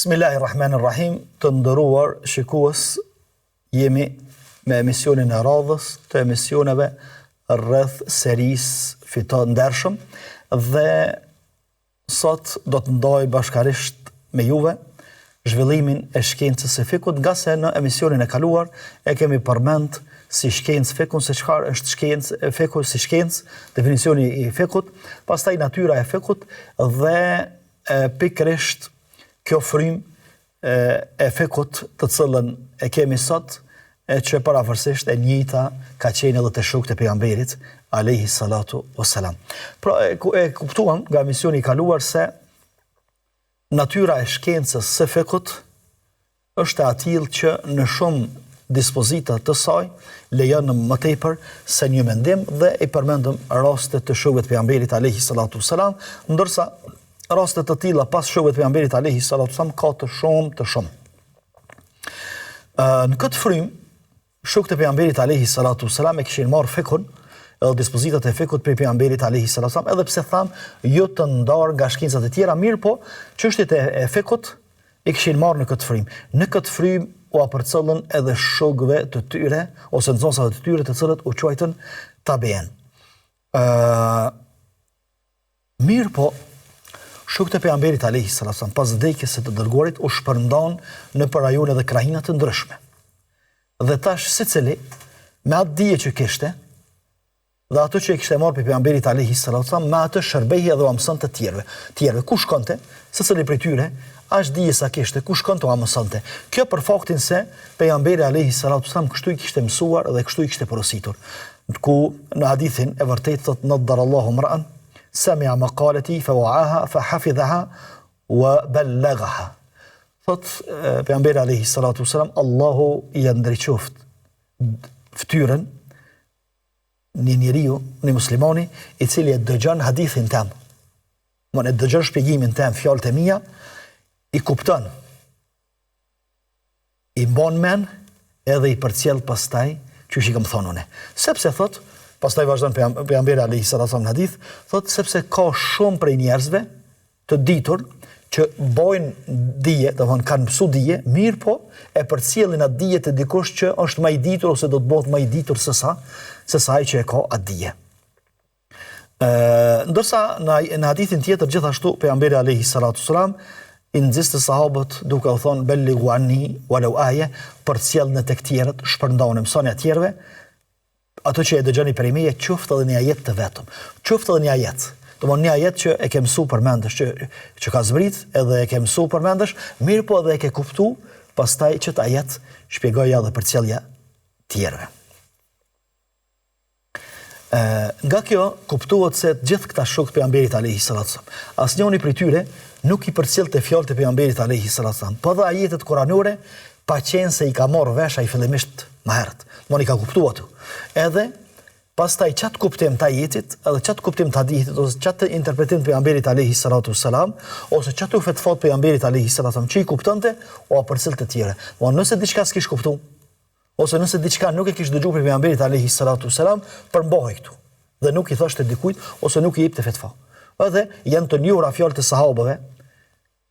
Bismillahirrahmanirrahim, të ndëruar shikues, jemi me emisionin e radhës të emisioneve rreth serisë Fito Ndershëm dhe sot do të ndaj bashkarisht me juve zhvillimin e shkencës së fikut, nga se në emisionin e kaluar e kemi përmend si shkencë fikun, se çfarë është shkencë e fikut si shkencë, definicioni i fikut, pastaj natyra e fikut dhe pikërisht kjo frymë e fikut të cilën e kemi sot, e që paravarësisht e njëjta ka qenë edhe te shokët e pejgamberit alayhi salatu wassalam. Pra e kuptuam nga emisioni i kaluar se natyra e shkencës së fikut është e atill që në shumë dispozita të saj lejon më tepër se një mendim dhe i përmendëm raste të shokëve të pejgamberit alayhi salatu wassalam, ndërsa raste të tilla pas shokëve të pejgamberit alayhi salatu wassalam ka të shumë. Në këtë frymë shokët e pejgamberit alayhi salatu wassalam e kishin marrë fikun edhe dispozitat e fikut për pejgamberit alayhi salatu wassalam, edhe pse tham jo të ndarë nga shkencat e tjera, mirë po çështjet e fikut i kishin marrë në këtë frymë. Në këtë frymë u apërcëllën edhe shokëve të tyre ose nxënësave të tyre, të cilët u quajtën tabiin. Mirë po shokët e pejgamberit alayhi salatu wassalam pas vdekjes së të dërguarit u shpërndan në rajone dhe krahina të ndryshme. Dhe tash secili me atë dije që kishte dhe ato që e kishte marrë për pejgamberit alayhi salatu wassalam, me atë shërbehi edhe u mësonte të tjerëve. Ku shkonte, secili prej tyre as dije sa kishte, ku shkonte u mësonte. Kjo për faktin se pejgamberi alayhi salatu wassalam kështu i kishte mësuar dhe kështu i kishte porositur. Ku në hadithin e vërtetë thot nadarallahu mra'an sami'a maqalati fa wa'aha fa hafidhaha wa ballaghaha. Thot pejgamberi alayhi salatu wassalam, Allahu i ndriçoft fytyrën një njeriu, një muslimani i cili e dëgjon hadithin tim. Mon e dëgjon shpjegimin tim, fjalët e mia, i kupton, i mban mend edhe i përcjell pastaj çuçi kam thonë unë. Sepse thot, pastaj vazhdon pejgamberi alayhi salatu wassalam në hadith, thot sepse ka shumë prej njerëzve të ditur që bojnë dije, domthon kanë mësu dije, mirë po e përcjellin atë dije të dikush që është më i ditur ose do të bëhet më i ditur se sa ai që e ka atë dije. Ndërsa në hadithin tjetër gjithashtu pejgamberi alayhi salatu wassalam i nxiste sahabët duke u thonë bellighu anni walau aya, përcjellni tek tjerët, shpërndani mësoni atjerëve ato që e dëgjoni prej meje, qoftë edhe një ajet të vetëm, qoftë edhe një ajet. Domthon një ajet që e ke mësuar përmendesh, që ka zbrit, edhe e ke mësuar përmendesh, mirë po edhe e ke kuptu, pastaj që të ajet shpjegoja dhe përcjellja tjerëve. Nga kjo kuptuat se gjithë këta shokët pejgamberit alayhi salatu wassalam, asnjëri prej tyre nuk i përcjellte fjalët e pejgamberit alayhi salatu wassalam, po dha ajetet kuranore pa qenë se i ka marrë vesh ai fillimisht më herët. Domthon i ka kuptuar ato. Edhe pastaj çat kuptim të ajetit, edhe çat kuptim të hadithit ose çat interpretim të pejgamberit alayhi salatu wassalam, ose çat u fetfat pejgamberit alayhi salatu wassalam, që i kuptonte o përcjell të tjerë. Po nëse diçka s'kish kuptuar, ose nëse diçka nuk e kish dëgjuar për pejgamberit alayhi salatu wassalam, përmbohej këtu dhe nuk i thoshte dikujt ose nuk i jepte fetva. Edhe janë të njohura fjalët e sahabëve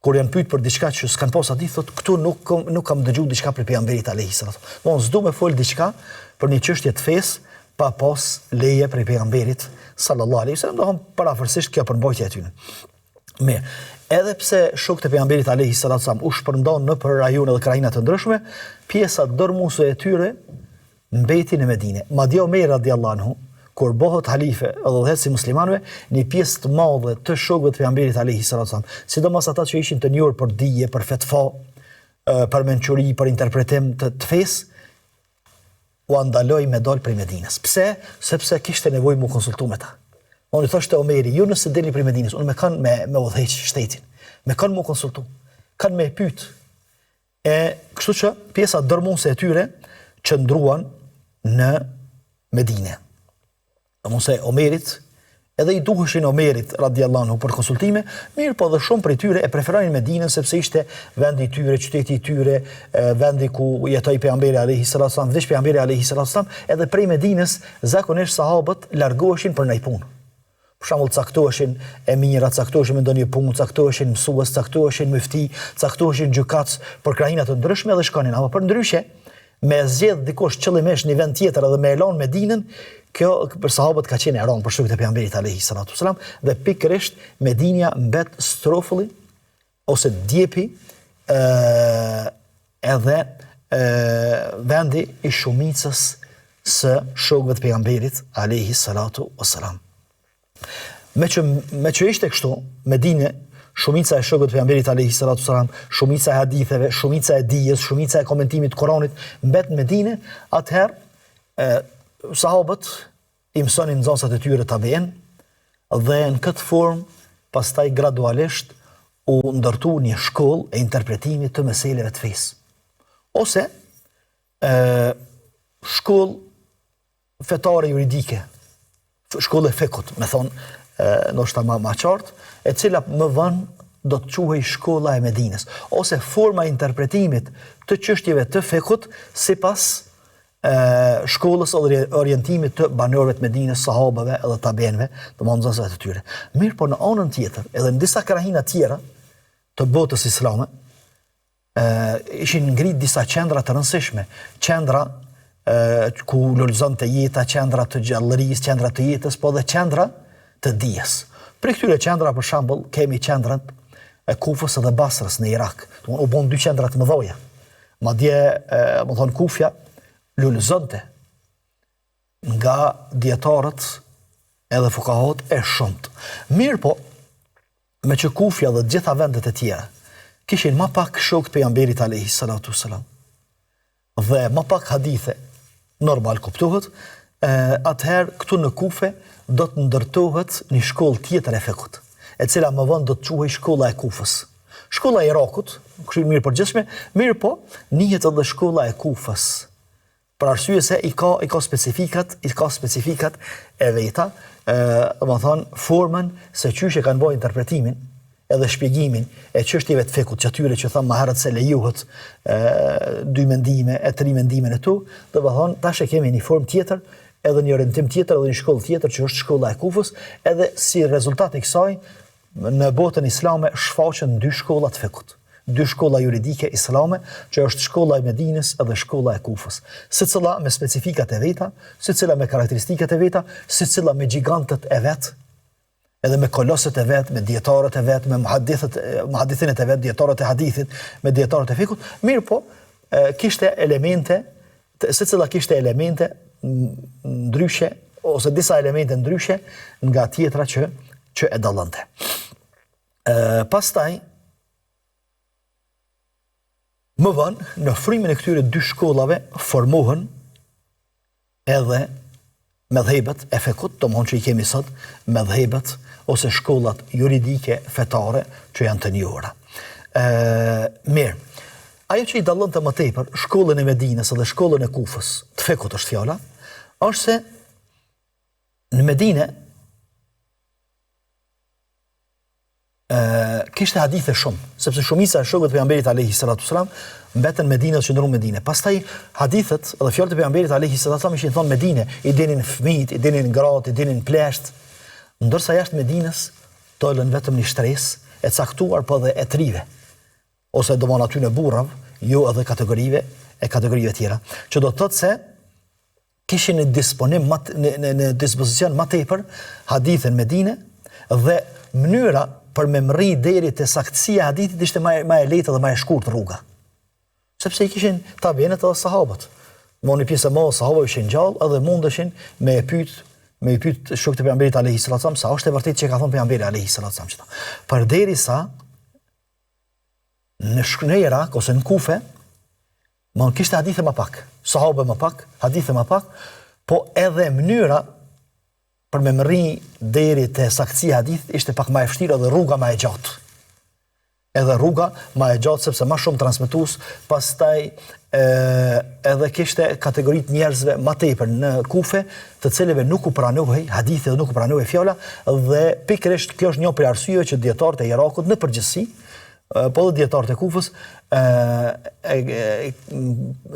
kur janë pyet për diçka që s'kan pas hadith, thotë këtu nuk kam dëgjuar diçka për pejgamberit alayhi salatu wassalam. Mos s'du me fol diçka për një çështje të fesë pa pas leje prej pejgamberit sallallahu alaihi wasallam, domthon paraforsisht kjo përmbajtje e tyre. Mirë, edhe pse shokët e pejgamberit alayhi salatu wassalam u shpërndan në rajone dhe krajina të ndryshme, pjesa dërmuese e tyre mbeti në Medinë. Madje Omer radhiyallahu anhu, kur bëhet halife edhe udhëheci muslimanëve, një pjesë të madhe të shokëve të pejgamberit alayhi salatu wassalam, sidomos ata që ishin të njohur për dije, për fetva, për mençuri, për interpretim të fesë, u andaloi me dal prej Medinës. Pse? Sepse kishte nevojë mu konsultu me ta. Unë i thoshte Omeri, ju nëse deni prej Medinës, unë me kanë me udhëheq shtetin, me kanë mu konsultu, kanë me pyet. Kështu që pjesa dërmuese e tyre qëndruan në Medinë. Domosë Omerit, edhe i duheshin Omerit radhiyallahu anhu për konsultime, mirë po dhe shumë prej tyre e preferonin Medinën sepse ishte vendi i tyre, qyteti i tyre, vendi ku jetoi pejgamberi alayhi salatu wasallam, veç pejgamberi alayhi salatu wasallam, edhe prej Medinës zakonisht sahabët largoheshin për ndaj punë. për shembull caktoheshin emira, caktoheshin me ndonjë punë, caktoheshin mësues, caktoheshin mufti, caktoheshin gjykatës për krahina të ndryshme dhe shkonin. Apo përndryshe, me zgjedh dikush qëllimisht një vend tjetër edhe me elon Medinën, kjo për sahabët ka qenë e rëndë për shokët e pejgamberit alayhi salatu wasalam, dhe pikërisht Medinja mbet strofulli ose djepi edhe vendi i shumicës së shokëve të pejgamberit alayhi salatu wasalam. Me që ishte kështu, Medinë, shumica e shokëve të pejgamberit alayhi salatu wasalam, shumica e haditheve, shumica e dijes, shumica e komentimit të Kuranit mbet në Medinë, atëherë sahabët i mësonin nxënësat e tyre tabiin dhe në këtë formë pastaj gradualisht u ndërtu një shkollë e interpretimit të meseleve të fesë. Ose shkollë fetare juridike, shkollë e fekut, me thonë ndoshta më qartë, e cila më vonë do të quhej shkolla e Medinës, ose forma e interpretimit të çështjeve të fekut sipas shkollës ose orientimit të banorëve të Medinës, sahabëve edhe tabiinëve, domthonë nxënësve të tyre. Mirë, po në anën tjetër, edhe në disa krahina tjera të botës islame, ishin ngrit disa qendra të rëndësishme, qendra ku lulëzonte jeta, qendra të gjallërisë, qendra të jetës, po dhe qendra të dijes. Për këtyre qendra, për shembull, kemi qendrat e Kufës dhe Basrës në Irak. U bën dy qendra të mëdha. Madje, më thon Kufja lulëzonte nga dietarët edhe fukahot e shumt. Mirë po, me që Kufja dhe gjitha vendet e tjera kishin më pak shokët pejgamberit alayhi salatu wasalam dhe më pak hadithe, normal kuptohet, atëherë këtu në Kufe do të ndërtohet një shkollë tjetër e fekut, e cila më vonë do të quhej shkolla e Kufës. Shkolla e Irakut, kështu mirë përgjithshme, mirë po, njihet edhe shkolla e Kufës. Për arsye se i ka specifikat e veta, më thonë formën se qysh e kanë bërë interpretimin edhe shpjegimin e çështjeve të fekut, atyre që thamë më herët se lejohet dy mendime, e tri mendimen e tu, do të thonë tash e kemi një formë tjetër, edhe një orientim tjetër, edhe një shkollë tjetër që është shkolla e Kufës, edhe si rezultat i kësaj në botën islame shfaqen dy shkolla të fekut. Dy shkolla juridike islame, që është shkolla e Medinës edhe shkolla e Kufës. Secila me specifikat e veta, secila me karakteristikat e veta, secila me gjigantët e vet, edhe me kolosët e vet, me dietarët e vet, me muhaddithinët e vet, dietarët e hadithit, me dietarët e fikut. Mirë po, kishte elemente, secila kishte elemente ndryshe ose disa elemente ndryshe nga tjetra që e dallonte. Pastaj më vonë në frymën e këtyre dy shkollave formohen edhe medhhebet e fekut, domthonjë që i kemi sot, medhhebet ose shkollat juridike fetare që janë të njohura. Mirë. Ajo që i dallonte më tepër shkollën e Medinës dhe shkollën e Kufës, të fekut është fjala, është se në Medinë kishte hadithe shumë, sepse shumica e shokëve të pejgamberit alayhi salatu wasalam mbetën në Medinë dhe qëndruan në Medinë. Pastaj hadithet dhe fjalët e pejgamberit alayhi salatu wasalam ishin thonë Medinë, i dinin fëmijët, i dinin gratë, i dinin plesht, ndërsa jashtë Medinës dolën vetëm një shtresë e caktuar po dhe e trive, ose domon aty në burrav, jo edhe kategorive tjera, që do të thotë se kishin në disponim në dispozicion më tepër hadithe në Medinë dhe mënyra për me mri deri te saktësia e hadithit ishte më e lehtë dhe më e shkurtër rruga. Sepse i kishin tabiinët edhe sahabët. Një pjesë e madhe sahabëve ishin gjallë edhe mundeshin me e pyet shokët e pejgamberit alayhi salatu wasallam sa është e vërtetë që ka thënë pejgamberi alayhi salatu wasallam çfarë. Përderisa në Irak ose në Kufe më kishte hadithe më pak, sahabë më pak, hadithe më pak, po edhe mënyra për me mri deri te saktësia e hadithit ishte pak më e vështirë dhe rruga më e gjatë. Edhe rruga më e gjatë sepse më shumë transmetues, pastaj edhe kishte kategoritë njerëzve më tepër në Kufe, të cilëve nuk u pranohej hadithi dhe nuk u pranohej fjala, dhe pikërisht kjo është një prej arsyeve që dietarët e Irakut në përgjithësi, po dhe dietarët e Kufës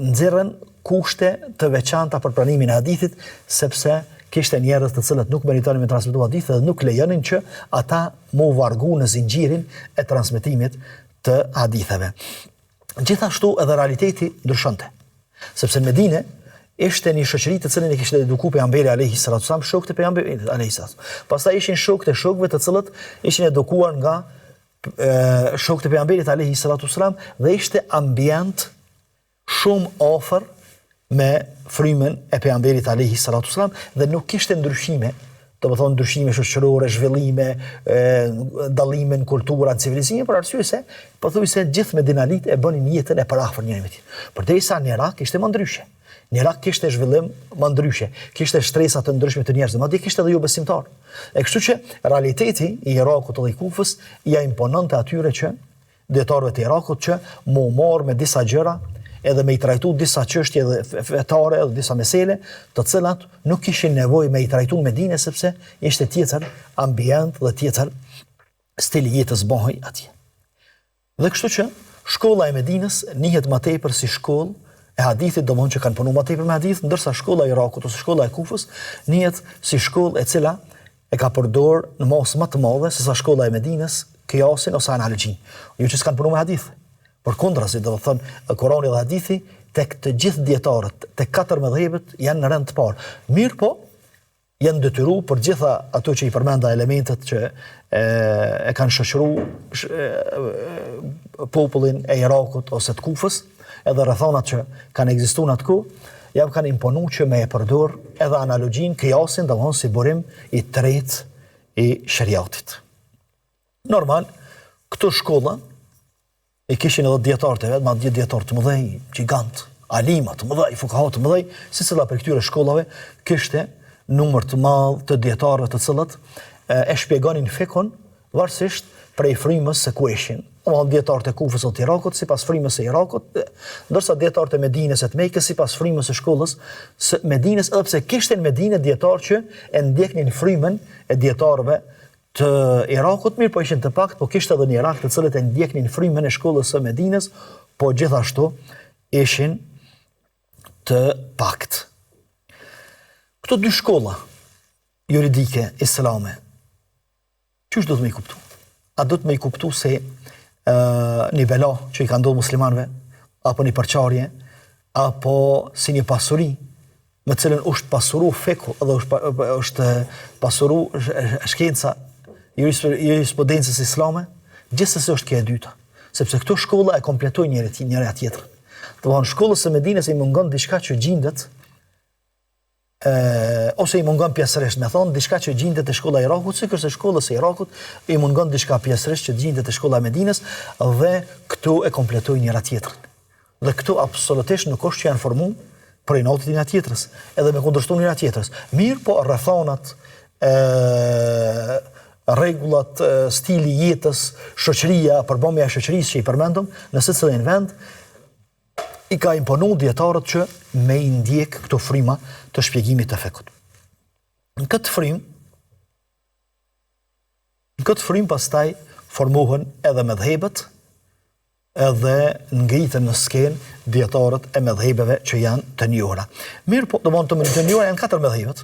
nxjerrën kushte të veçanta për pranimin e hadithit, sepse kishte njerëz të cilët nuk meritonin me transmetu hadith dhe nuk lejonin që ata mu vargu në zinxhirin e transmetimit të haditheve. Gjithashtu edhe realiteti ndryshonte. Sepse në Medinë ishte një shoqëri të cilën e kishte edukuar pejgamberi alayhi salatu wasallam, shokët e pejgamberit alayhi salatu. Pastaj ishin shokët e shokëve të cilët ishin edukuar nga shokët e pejgamberit alayhi salatu wasallam dhe ishte ambient shumë afër me frymën e pejgamberit alayhi salatu wasallam dhe nuk kishte ndryshime, do të thonë ndryshime shoqërore, zhvillime, dallime në kultura, në civilizime, për arsye se pothuajse gjithë medinalit e bënin jetën e parafër njëri me tjetrin. Përderisa në Irak ishte më ndryshe. Në Irak kishte zhvillim më ndryshe, kishte shtresa të ndryshme të njerëzve, madje kishte edhe jo besimtar. E kështu që realiteti i Irakut dhe i Kufës ja impononte atyre që dietarëve të Irakut që mu marr me disa gjëra edhe me i trajtu disa çështje dhe fetare edhe disa mesele, të cilat nuk kishin nevojë me i trajtu Medinë sepse ishte tjetër ambient dhe tjetër stili jetës bëhej atje. Dhe kështu që shkolla e Medinës njihet më tepër si shkollë e hadithit, domthonjë që kanë punuar më tepër me hadith, ndërsa shkolla e Irakut ose shkolla e Kufës njihet si shkollë e cila e ka përdor në mos më të madhe se sa shkolla e Medinës kiasin ose analogjin. Jo që s'kanë punuar me hadith. Përkundrazi, do të thonë Kurani dhe hadithi tek të gjithë dietarët, tek 4 mëdhëbet janë në rend të parë. Mirë po, janë detyruar për gjitha ato që i përmenda elementet që e kanë shoqëruar popullin e Irakut ose të Kufës, edhe rrethonat që kanë ekzistuar atku, ja kanë imponuar që me e përdor edhe analogjin, kiasin, domthonë si burim i tretë i shariatit. Normal, këto shkolla e kishin edhe dietarët e vet, madje dietarë të mëdhej, gjigant, alima të mëdhej, fukaha të mëdhej, secila për këtyre shkollave kishte numër të madh të dietarëve të cilët e shpjegonin fikun varësisht prej frymës se ku ishin. Dietarët e Kufës ose të Irakut sipas frymës së Irakut, ndërsa dietarët e Medinës e të Mekës sipas frymës së shkollës së Medinës, edhe pse kishte në Medinë dietarë që e ndjeknin frymën e dietarëve të Irakut, mirë po ishin të pakt, po kishte edhe në Irak të cilët e ndjeknin frymën e shkollës së Medinës, po gjithashtu ishin të pakt. Këto dy shkolla juridike islame, çush do të më i kuptu? A do të më i kuptu se një bela që i ka ndodhur muslimanëve, apo një përçarje, apo si një pasuri me cilën është pasuru feku edhe është pasuru shkenca jurisprudencës islame, gjithsesi është kjo e dyta, sepse këto shkolla e kompletojnë njëra tjetrën. Do të thonë shkollës së Medinës i mungon diçka që gjendet ose i mungon pjesërisht, me thonë diçka që gjendet e shkolla e Irakut, sikurse shkollës së Irakut i mungon diçka pjesërisht që gjendet e shkolla e Medinës dhe këto e kompletojnë njëra tjetrën. Dhe këto absolutisht nuk është që janë formuar për notit njëra tjetrës, edhe me kundërshtuar njëra tjetrës. Mirë po rrethonat, rregullat, stili jetës, shoqëria, përbëmja e shoqërisë që i përmendëm, në secilin vend i ka imponu dietarët që me i ndjek këto fryma të shpjegimit të fekut. Në këtë frym pastaj formohen edhe mëdhëbet, edhe ngritën në skenë dietarët e mëdhëbeve që janë të njohura. Mirë po, domthonë të njohura janë 4 mëdhëbet.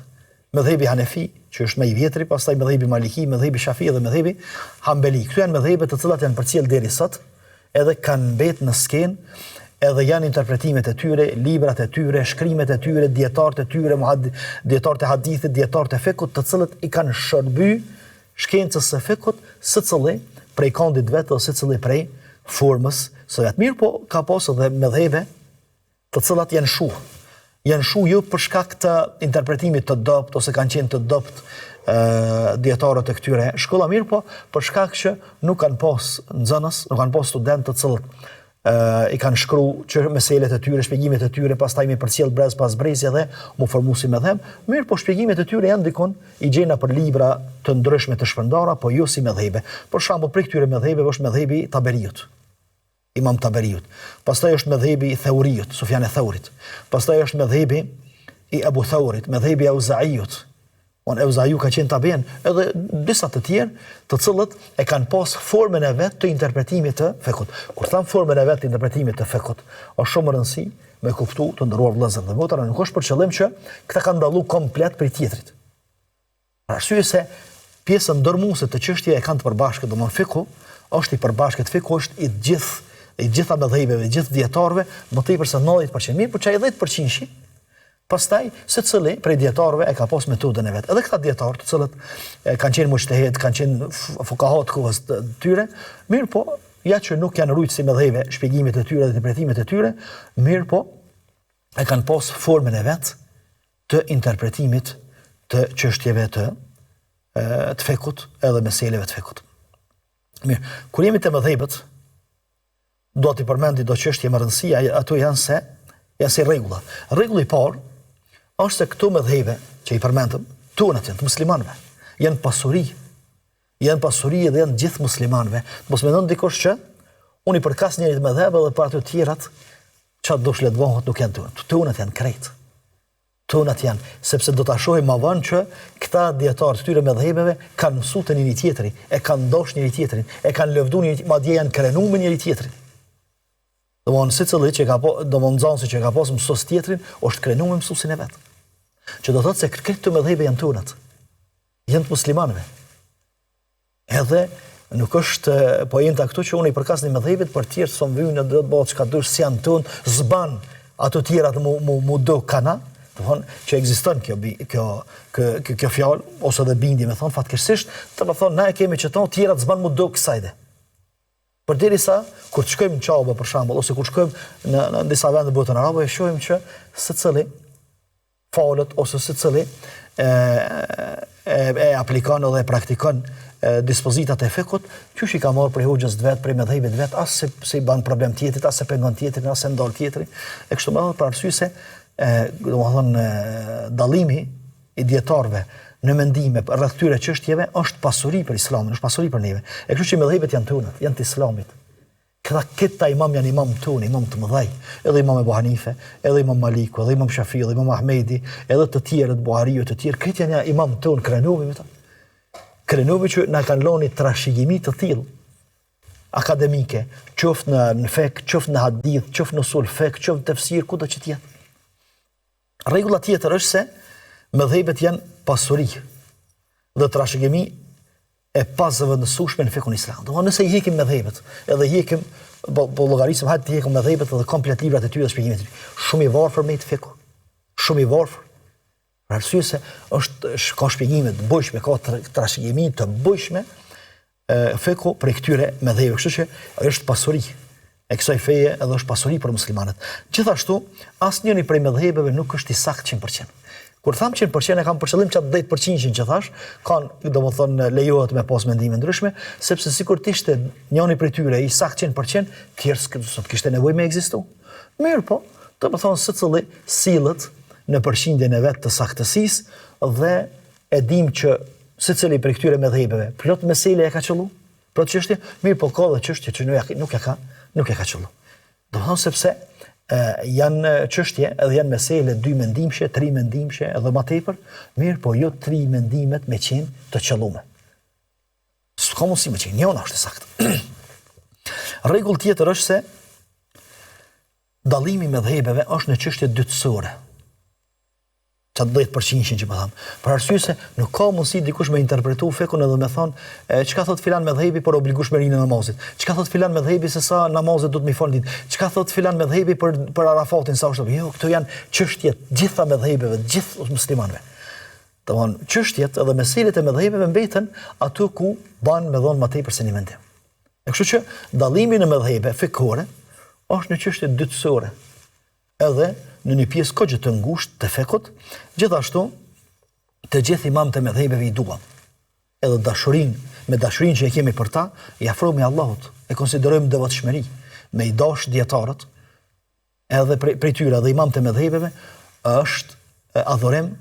Mëdhëbi Hanefi, që është më i vjetri, pastaj mëdhëbi Maliki, mëdhëbi Shafi dhe mëdhëbi Hambeli. Këto janë mëdhëbet të cilat janë përcjell deri sot, edhe kanë mbetë në skenë, edhe janë interpretimet e tyre, librat e tyre, shkrimet e tyre, dietarët e tyre, dietarët e hadithit, dietarët e fekut, të cilët i kanë shërby shkencës së fekut, secili prej kondit vet ose secili prej formës së vet. Mirë po, ka pas edhe mëdhëbe të cilat janë shuh. Janë shuh jo për shkak të interpretimit të dopt ose kanë qenë të dopt dietarët e këtyre shkolla, mirë po për shkak që nuk kanë pas nxënës, nuk kanë pas studentë të cilët i kanë shkruar meselet e tyre, shpjegimet e tyre, pastaj me përcjell brez pas brezi dhe mu formu si mëdhëb. Mirë po shpjegimet e tyre janë dikon i gjena për libra të ndryshme të shpërndara, po jo si mëdhëbe. Për shembull, prej këtyre mëdhëbeve është mëdhëbi Taberiut, Imam Taberiut. Pastaj është mëdhëbi i Thauriut, Sufjan e Thaurit. Pastaj është mëdhëbi i Abu Thaurit, mëdhëbi i Auzaiut. Auzaiu ka qenë taben, edhe disa të tjerë, të cilët e kanë pas formën e vet të interpretimit të fekut. Kur tham formën e vet të interpretimit të fekut, është shumë rëndësi me kuptu të ndëruar vëllezër dhe motra, nuk është për qëllim që këta kanë dalluar komplet prej tjetrit. Për arsye se pjesën ndërmuese të çështjeve e kanë të përbashkët, domthonë fiku është i përbashkët, fiku është i gjitha mëdhëbeve, gjithë dietarëve, më tepër se 90%. Mirë, por çaj 10%. Pastaj secili prej dietarëve e ka pas metodën e vet. Edhe këta dietarë, të cilët kanë qenë mujtehid, kanë qenë fuqaha të kohës të tyre, mirë po, ja që nuk janë rujtë si mëdhëve shpjegimet e tyre dhe interpretimet e tyre, mirë po, e kanë pas formën e vet të interpretimit të çështjeve të fekut edhe meseleve të fekut. Mirë, kur jemi të mëdhëbet, do t'i përmendi do çështje më rëndësia, ato janë si rregulla. Rregulli i parë është se këto mëdhëbe që i përmendëm, tonat janë të muslimanëve, janë pasuri dhe janë gjithë muslimanëve. Mos mendon dikush që unë i përkas njërit mëdhëbe dhe për ato të tjerat çfarë do shledvohet nuk janë tonat. Tonat janë krejt. Tonat janë, sepse do ta shohim më vonë që këta dietarë të tyre mëdhëbeve kanë mësuar të njëri tjetrin, e kanë dashur njëri tjetrin, e kanë lëvduar njëri, madje janë krenuar me njëri tjetrin. Domthonë secili që nxënësi që ka pas mësues tjetrin, është krenuar me mësuesin e vet. Që do thotë se këto mëdhëbe janë tonat. Janë të muslimanëve. Edhe nuk është po jenta këtu që unë i përkas një mëdhëbit për tjerë son vynë do të bëhet çka dush si janë ton, zban ato tjerat mu do kana. Domthonë që ekziston kjo fjalë ose dhe bindje, më thon fatkeqësisht, të më thon na e kemi që ton tjerat zban mu do kësajde. Përderisa kur të shkojmë në Çaube për shembull ose kur shkojmë në disa vende të botën arabe, shohim që secili falet ose secili e aplikon dhe e praktikon dispozitat e fekut, qysh i ka marrë prej hoxhës vet, prej mëdhëbit vet, as se i bën problem tjetrit, as se pengon tjetrin, as se ndal tjetrin. E kështu më për arsye se domethënë dallimi i dietarëve në mendime rreth këtyre çështjeve është pasuri për Islamin, është pasuri për neve. E kështu që mëdhëbet janë tonat, janë të Islamit. Këta imam janë imam tonë, imam të mëdhej, edhe imam Ebu Hanife, edhe imam Maliku, edhe imam Shafi, edhe imam Ahmedi, edhe të tjerët, Buhariu, të tjerë, këtë janë imam tonë, krenuvi me ta. Krenuvi që na kanë lënë trashëgimi të tillë akademike, qoftë në fek, qoftë në hadith, qoftë në usul fek, qoftë në tefsir, kudo që të jetë. Rregulla tjetër është se mëdhëbet janë pasuri dhe trashëgimi e pazëvendësueshme në fekun islam. Do nëse i hekim mëdhëbet, edhe i hekim po llogarisëm hajtë të hekim mëdhëbet edhe komplet librat e tyre dhe shpjegimet e tyre. Shumë i varfër me të feku. Shumë i varfër. Për arsye se ka shpjegime të bujshme, ka trashëgimi të bujshme feku për këtyre mëdhëbeve. Kështu që është pasuri e kësaj feje edhe është pasuri për muslimanët. Gjithashtu, asnjëri prej mëdhëbeve nuk është i saktë 100%. Kur tham 100% e kam për qëllim çat 10% që thash, kanë domethënë lejohet me pas mendime ndryshme, sepse sikur të ishte njëri prej tyre i saktë 100%, tjerë sot kishte nevojë me ekzistu. Mirë po, domethënë secili sillet në përqindjen e vet të saktësisë dhe e dim që secili prej këtyre mëdhëbeve plot mesele e ka qellu, plot çështje, mirë po ka edhe çështje që nuk e ka qellu. Domethënë sepse janë çështje edhe janë mesele 2 mendimshe, 3 mendimshe edhe më tepër, mirë po jo 3 mendimet me qenë të qellume. S'ka mundësi me qenë, njëna është e saktë. Rregull tjetër është se dallimi i mëdhëbeve është në çështje dytësore. Çat 10% që më thamë. Për arsye se nuk ka mundësi dikush me interpretu fekun edhe me thonë çka thot filan mëdhëbi por obligush me rinë namazit. Çka thot filan mëdhëbi se sa namazet do të më fal ditë. Çka thot filan mëdhëbi për Arafatin sa është. Jo, këto janë çështje gjitha mëdhëbeve, gjithë muslimanëve. Domthonë çështjet edhe meselet e mëdhëbeve mbeten aty ku ban me dhon më tepër se një mendim. E kështu që dallimi në mëdhëbe fekore është në çështje dytësore. Edhe në një pjesë kogje të ngushtë të fekut, gjithashtu të gjithë imamët e mëdhëbeve i duam. Edhe me dashurinë që e kemi për ta, i afrohemi Allahut, e konsiderojmë devotshmëri, me i dash dietarët, edhe prej tyre dhe imamët e mëdhëbeve është adhurim,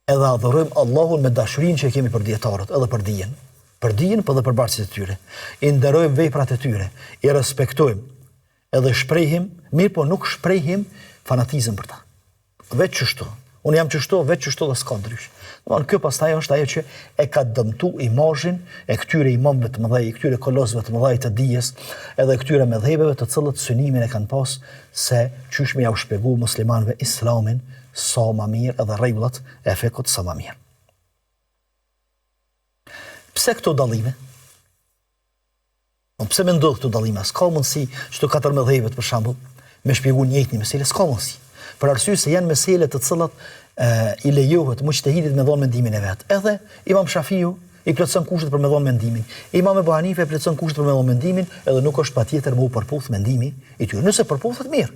edhe adhurojmë Allahun me dashurinë që e kemi për dietarët, edhe për dijen. Për dijen, po edhe për bartësit e tyre. I nderojmë veprat e tyre, i respektojmë, edhe shprehim, mirë po nuk shprehim fanatizëm për ta. Veç çështu. Unë jam çështu, veç çështu dhe s'ka ndrysh. Domthonë kjo pastaj është ajo që e ka dëmtu imazhin e këtyre imamëve të mëdhej, këtyre kolosëve të mëdhej të dijes, edhe këtyre mëdhëbeve të cilët synimin e kanë pas se qysh me ja u shpjegua muslimanëve islamin sa më mirë edhe rregullat e fekut sa më mirë. Pse këto dallime? Pse me ndodh këto dallime? S'ka mundësi çdo 14 dhëvet për shembull me shpjegu njëjtë një meselë, s'ka mundësi. Për arsye se janë mesele të cilat i lejohet mujtehidit me dhënë mendimin e vet. Edhe Imam Shafiu i plotson kushtet për me dhënë mendimin. Imam Ebu Hanife plotson kushtet për me dhënë mendimin, edhe nuk është patjetër më u përputh mendimi i tyre. Nëse përputhet mirë,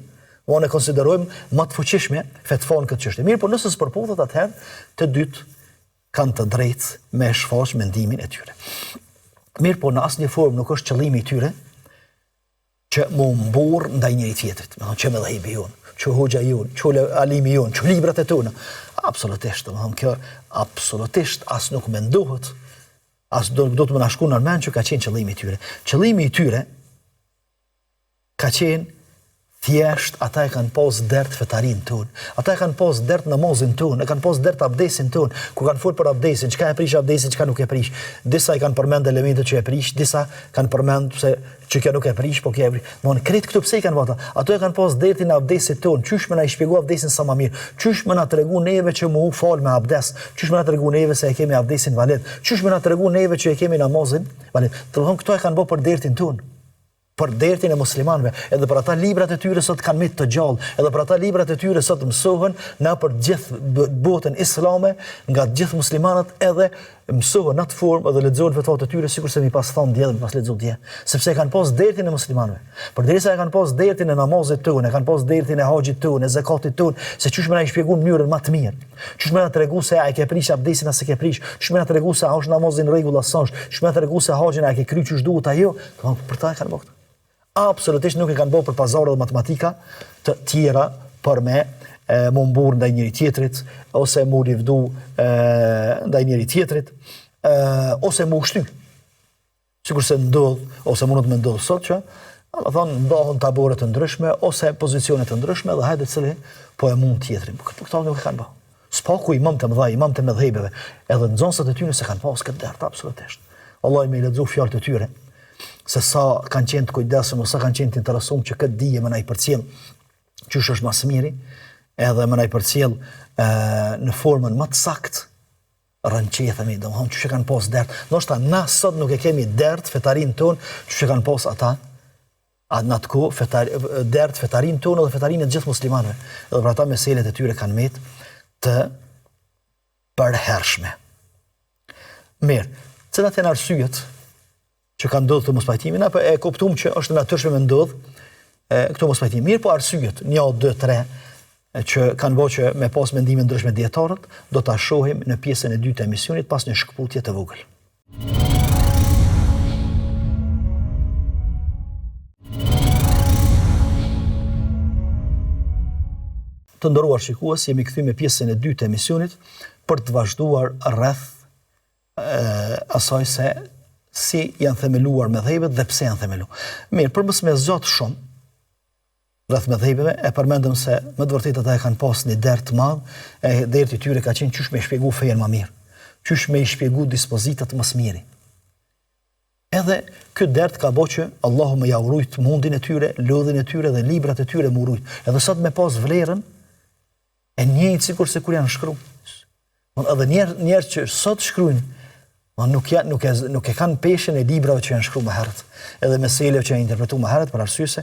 ne konsiderojmë më të fuqishme fetvon këtë çështje. Mirë, por nëse s'përputhet, atëherë të dytë kanë të drejtë me shfaq mendimin e tyre. Mirë, po në asnjë formë nuk është qëllimi i tyre që mu mburr ndaj njëri tjetrit. Me thonë që medhehebi jon, që hoxha jon, që alimi jon, që librat e tona. Absolutisht, domethënë kjo absolutisht as nuk mendohet, as do të më na shkon në mend që ka qenë qëllimi i tyre. Qëllimi i tyre ka qenë thjesht ata e kanë pas dert fetarin tonë, ata e kanë pas dert namazin tonë, e kanë pas dert abdesin tonë, ku kanë folë për abdesin, çka e prish abdesin, çka nuk e prish. Disa i kanë përmend elementet që e prish, disa kanë përmend se që kjo nuk e prish, po kjo e prish. Mon kret këtu pse i kanë vota? Ato e kanë pas dertin e abdesit tonë, çysh më na i shpjegoi abdesin sa më mirë. Çysh më na tregu neve që mu fal me abdes, çysh më na tregu neve se e kemi abdesin valet, çysh më na tregu neve që e kemi namazin valet. Domthon këto e kanë bërë për dertin tonë, për dertin e muslimanëve, edhe për ata librat e tyre sot kanë mit të gjallë, edhe për ata librat e tyre sot mësohen na për gjithë botën islame, nga gjithë muslimanët, edhe mësohen në atë formë edhe lexohen fatvat e tyre sikur se mi pas thon dje dhe pas lexo dje, sepse e kanë pas dertin e muslimanëve. Përderisa e kanë pas dertin e namazit tonë, e kanë pas dertin e haxhit tonë, e zakatit tonë, se çysh më na i shpjeguan në mënyrën më të mirë. Çysh më na tregu se ai ke prish abdesin as e ke prish, çysh më na tregu se a është namazin rregull as s'është, çysh më na tregu se haxhin a ke kry çysh duhet ajo, për ta kanë bërë. Absolutisht nuk e kanë bërë për pazare dhe matematika të tjera për me më mburr ndaj njëri tjetrit, ose më rivdu ndaj njëri tjetrit, ose më ushty. Sikur se ndodh, ose mundet me ndodh sot që, ndohen tabore të ndryshme, ose pozicione të ndryshme, dhe hajde cili po e mund tjetrin. Këto nuk e kanë bërë. S'paku imam të mëdhaj, imam të medhejbeve, edhe nxënësat e tyre se kanë pas këtë dert, absolutisht. Wallahi me i lexu fjalët e tyre, se sa kanë qenë të kujdesshëm, ose sa kanë qenë të interesuar që këtë dije më na i përcjell çysh është më së miri, edhe më na i përcjell në formën më të saktë rënqethemi, domethënë çysh e kanë pas dert. Ndoshta na sot nuk e kemi dert fetarin ton, çysh e kanë pas ata në atë kohë dert fetarin ton dhe fetarin e gjithë muslimanëve. Edhe për ata meselet e tyre kanë met të përhershme. Mirë, cilat janë arsyet që kanë ndodhur të mospajtimin, apo e kuptuam që është natyrshme me ndodh këto mospajtime. Mirë, po arsyet 1, 2, 3 që kanë bërë që me pas mendime ndryshme dietarët, do ta shohim në pjesën e dytë të emisionit pas një shkputje të vogël. Të nderuar shikues, jemi kthyer me pjesën e dytë të emisionit për të vazhduar rreth asaj se si janë themeluar medhejbet dhe pse janë themeluar. Mirë, për mos me zgjat shumë rreth medhejbeve, e përmendëm se më të vërtetë ata e kanë pas një dert të madh, e derti i tyre ka qenë çysh me shpjegu fejen më mirë, çysh me i shpjegu dispozitat më së miri. Edhe ky dert ka bëu që Allahu më ja urujt mundin e tyre, lodhin e tyre dhe librat e tyre më urujt. Edhe sot me pas vlerën e njëjtë sikur se kur janë shkruar. Edhe njerëz që sot shkruajnë nuk e kanë peshën e librave që janë shkruar më herët, edhe meseleve që janë interpretuar më herët, për arsye se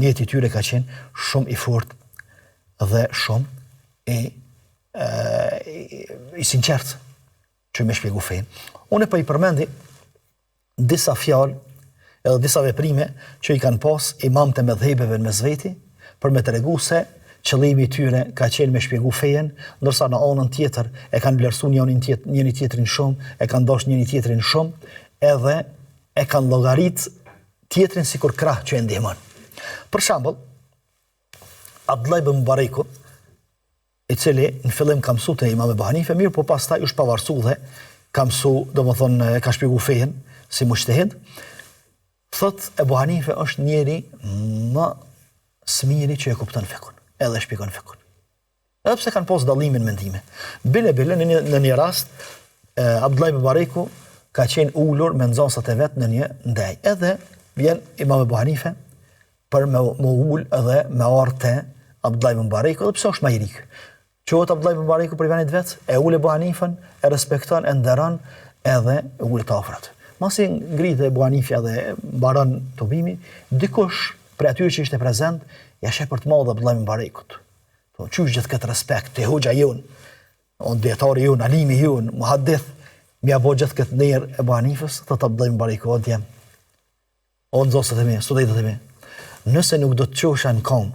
jeti i tyre ka qenë shumë i fortë dhe shumë i sinqert që me shpjegu fenë. Unë po i përmendi disa fjalë edhe disa veprime që i kanë pas imamët e medhejbeve në mesveti për me tregu se qëllimi i tyre ka qenë me shpjegu fejen, ndërsa në anën tjetër e kanë vlerësuar njëri tjetrin shumë, e kanë dashur njëri tjetrin shumë, edhe e kanë llogarit tjetrin sikur krah që e ndihmon. Për shembull, Abdullah ibn Mubareku, i cili në fillim ka mësuar te Imam Ebu Hanife, mirë, po pastaj është pavarësuar dhe ka mësuar, domethënë ka shpjegu fejen si mujtehid, thot Ebu Hanife është njeri më smiri që e kupton fikun, edhe shpjegon fikun. Edhe pse kanë pas dallimin mendime. Bile në një rast Abdullah ibn Mubareku ka qenë ulur me nxënësat e vet në një ndaj. Edhe vjen Imam Ebu Hanife për me ul edhe me ardhte Abdullah ibn Mubareku, edhe pse është më i ri. Quhet Abdullah ibn Mubareku për venit vet, e ul Ebu Hanifën, e respekton, e nderon, edhe ullet afrat. Masi ngritë Ebu Hanifja dhe mbaron tubimi, dikush për atyre që ishte prezent, ja sheh për të madhe Abdullah ibn Barekut. Po qysh gjithë këtë respekt, te hoxha jon, on dietari jon, alimi jon, muhaddith, mja bo gjithë këtë njerë Ebu Hanifës, thot Abdullah ibn Bareku, o djem, o nxënësët e mi, studentët e mi, nëse nuk do të qosha në kam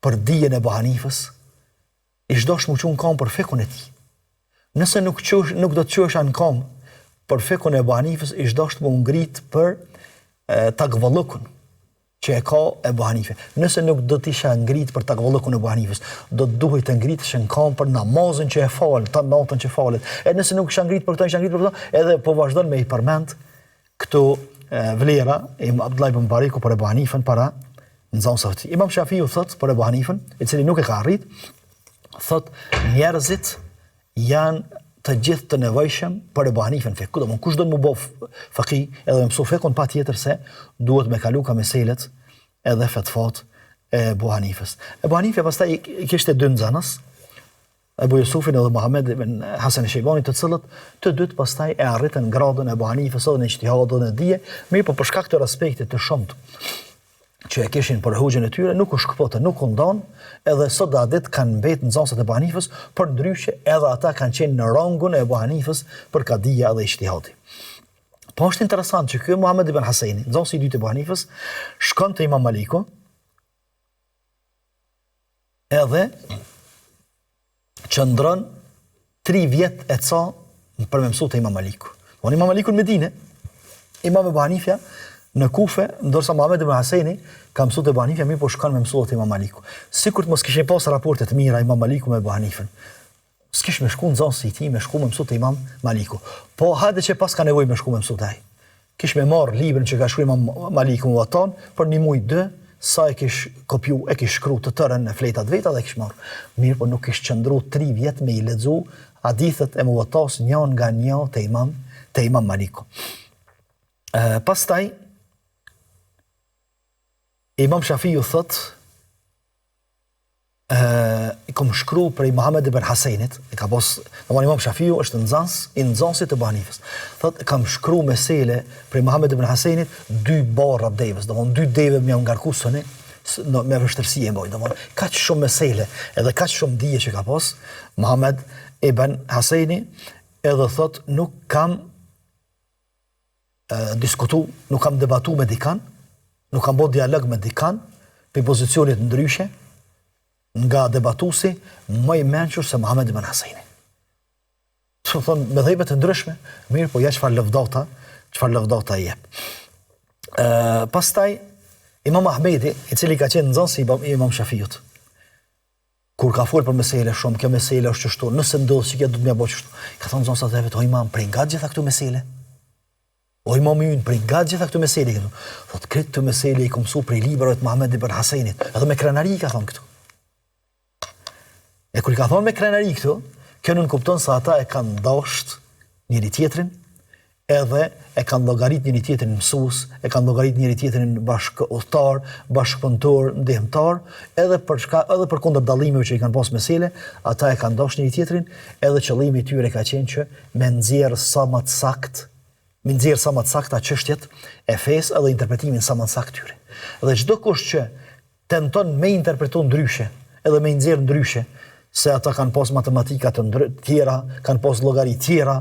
për dijen e Ebu Hanifës, ishdosh mu qunë kam për fekun e ti. Nëse nuk do të qosha në kam për fekun e Ebu Hanifës, ishdosh të mu ngrit për takvallukun që e ka Ebu Hanife. Nëse nuk do t'isha ngrit për takvallukun e Ebu Hanifës, do të duhet të ngritësh në kam për namazin që e falë, të natën që falet. E nëse nuk isha ngrit për këto, isha ngrit për këto, edhe po vazhdon me i përmend këto vlera e Abdullah ibn Bareku për Ebu Hanifën para nxënësve të tij. Imam Shafiu thot për Ebu Hanifën, i cili nuk e ka arrit, thot njerëzit janë të gjithë të nevojshëm për Ebu Hanifën fek. Kudo kush do të më bëj faqih edhe më mëso fekun patjetër se duhet me kalu ka meselet edhe fetfat e Ebu Hanifës. Ebu Hanifja pastaj kishte dy nxënës, Ebu Jusufin edhe Muhammed ibn Hasan al-Shaybani, të cilët të dytë pastaj e arritën gradën e Ebu Hanifës edhe në ijtihadin e dije, mirë po për shkak të respektit të shumt që e kishin për hoxhën e tyre, nuk u shkëputën, nuk u ndan, edhe sot ditë kanë mbetë nxënësat e Ebu Hanifës, por ndryshe edhe ata kanë qenë në rangun e Ebu Hanifës për kadia dhe ijtihadi. Po është interesant që ky Muhammed ibn Hasani, nxënësi i dytë e Ebu Hanifës, shkon te Imam Maliku, edhe qëndron 3 vjet e ca për me mësu te Imam Maliku. Von Imam Maliku në Medinë, Imam Ebu Hanifja në Kufe, ndërsa Muhammed ibn Hasani ka mësuar te Ebu Hanifja, mirë po shkon me mësuar te Imam Maliku. Sikur të mos kishin pas raporte të mira Imam Maliku me Ebu Hanifën. S'kish me shku nxënësi i tij, me shku me mësuar te Imam Maliku. Po hajde që pas ka nevojë me shku me mësuar te ai. Kish me marr librin që ka shkruar Imam Maliku më voton për një muaj 2, sa e kish kopju, e kish shkruar të tërën në fletat veta dhe kish marr. Mirë po nuk kish qëndru 3 vjet me i lexu hadithet e muwatas njën nga një te Imam Maliku. Pastaj Imam Shafiu thot, i kom shkru prej Muhammed ibn Hasanit, i ka pos, Imam Shafiu është i nxënësit të Ebu Hanifës. Thot, kam shkru mesele prej Muhammed ibn Hasanit 2 barra devës, 2 deve më janë ngarku sëni, me vështërsi e mboj, kaq shumë mesele, edhe kaq shumë dije që ka pos, Muhammed ibn Hasani, edhe thot, nuk kam diskutu, nuk kam debatu me dikan, nuk kam bërë dialog me dikan, për pozicionit ndryshe, nga debatusi, më i mençur se Muhammed ibn Hasani. Të thonë, me dhejbe të ndryshme, mirë, po ja çfarë lëvdata i jep. Pastaj, Imam Ahmedi, i cili ka qenë nxënësi i Imam Shafiut, kur ka folur për mesele shumë, kjo mesele është çështu, nëse ndodh që kjo do të më bëj çështu, ka thonë nxënësat e vet, o Imam, prej nga gjitha këto mesele, o Imam ynë, prej nga gjitha këto mesele, thot, këtë të mesele i kom mësu prej librave të Muhammed ibn Hasanit, edhe me krenari ka thonë këtu. E kur i ka thonë me krenari këtu, kjo nuk kupton se ata e kanë dasht njëri tjetrin, edhe e kanë llogarit njëri tjetrin mësues, e kanë llogarit njëri tjetrin bashkëudhtar, bashkëpunëtor, ndihmëtar, edhe për kundër dallimeve që i kanë pas mesele, ata e kanë dashur njëri tjetrin, edhe qëllimi i tyre ka qenë që me nxjerr sa më të sakta çështjet e fesë edhe interpretimin sa më të saktë tyre. Dhe çdo kush që tenton me interpretu ndryshe, edhe me nxjerr ndryshe, se ata kanë pas matematika të tjera, kanë pas llogari tjera,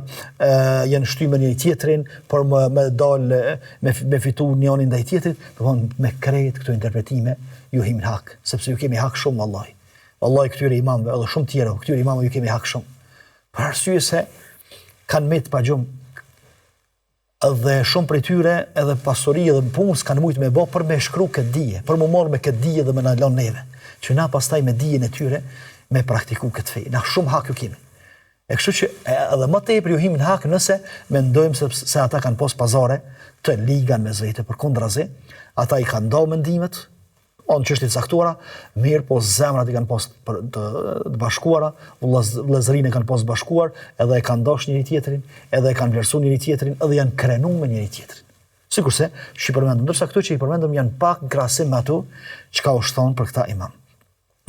janë shtyme njëri tjetrin, por me fitu njëri ndaj tjetrit, me krejt këto interpretime ju himin hak, sepse ju kemi hak shumë vallahi. Vallahi këtyre imamëve, edhe shumë tjera, këtyre imamëve ju kemi hak shumë. Për arsye se kanë met pa gjumë, edhe shumë prej tyre, edhe pasuri edhe punë s'kanë mujtë me bë për me shkru këtë dije, për më marrë me këtë dije dhe me na lënë neve, që na pastaj me dijen e tyre me praktiku këtë fej. Na shumë hak ju kemi. E kështu që edhe më tepër ju himin hak nëse mendojmë se ata kanë pas pazare të ligan me zvete. Përkundrazi, ata i kanë ndau mendimet, on çështje të caktuara, mirë po zemrat i kanë pas të bashkuara, vëllezërinë kanë pas bashkuar, edhe e kanë dashur njëri tjetrin, edhe e kanë vlerësuar njëri tjetrin, edhe janë krenuar me njëri tjetrin. Sikurse që i përmendëm, ndërsa këto që i përmendëm janë pak krahasim me ato çka u shton për këta imam.